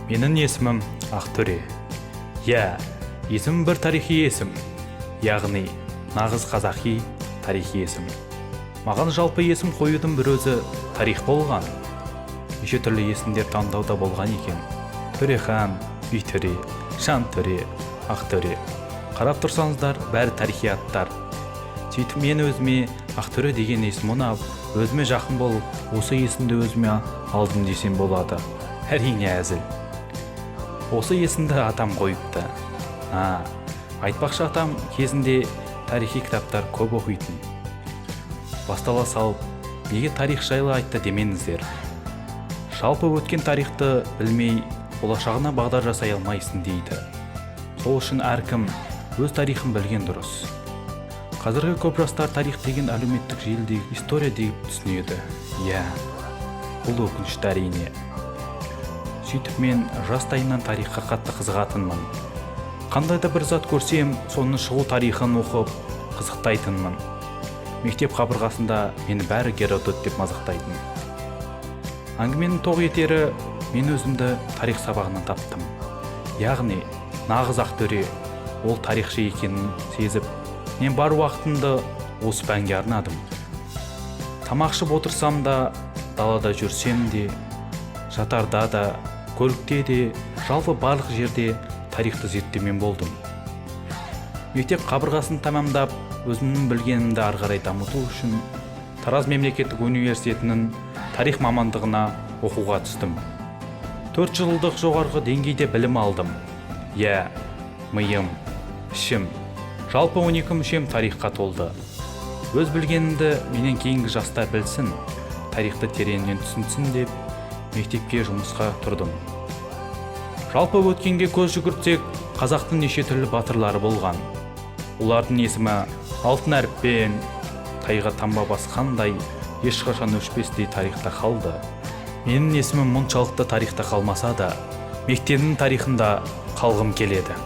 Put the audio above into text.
Менің есімім Ақтөре. Есімім бір тарихи есім, яғни нағыз қазақи тарихи есім. Маған жалпы есім қоюдың бір өзі тарих болған. Неше түрлі есімдер таңдауда болған екен. Төрехан, Үйтөре, Жантөре, Ақтөре. Қарап тұрсаңыздар, бәрі тарихи аттар. Сөйтіп мен өзіме Ақтөре деген есім ұнап, өзіме жақын болып, осы есімді өзіме алдым десем болады. Әрине әзіл. Осы есімді атам қойыпты. Айтпақшы, атам кезінде тарихи кітаптар көп оқитын. Бастала салып, неге тарих жайлы айтты демеңіздер. Жалпы өткен тарихты білмей, болашағына бағдар жасай алмайсың дейді. Сол үшін әркім өз тарихын білген дұрыс. Қазіргі көп жастар тарих деген әлеуметтік желідегі история деп түсінеді. Бұл өкінішті әрине. Сөйтіп мен жастайымнан тарихқа қатты қызығатынмын. Қандай да бір зат көрсем, соның шығу тарихын оқып, қызықтайтынмын. Мектеп қабырғасында мені бәрі Геродот деп мазақтайтын. Әңгіменің тоқ етері, мен өзімді тарих сабағынан таптым. Яғни, нағыз Ақтөре, ол тарихшы екенін сезіп, мен бар уақытымды осы пәнге арнадым. Тамақ ішіп отырсам да, далада жүрсем де, жатарда да, көлікте де, жалпы барлық жерде тарихты зерттеумен болдым. Мектеп қабырғасын тамамдап, өзімнің білгенімді ары қарай дамыту үшін Тараз мемлекеттік университетінің тарих мамандығына оқуға түстім. 4 жылдық жоғарғы деңгейде білім алдым. Миым, ішім, жалпы 12 мүшем тарихқа толды. Өз білгенімді менен кейінгі жастар білсін, тарихты тереңнен түсінсін деп мектепке жұмысқа тұрдым. Жалпы өткенге көз жүгіртсек, қазақтың неше түрлі батырлары болған. Олардың есімі алтын әріппен, тайға таңба басқандай, ешқашан өшпестей тарихта қалды. Менің есімім мұншалықты тарихта қалмаса да, мектебімнің тарихында қалғым келеді.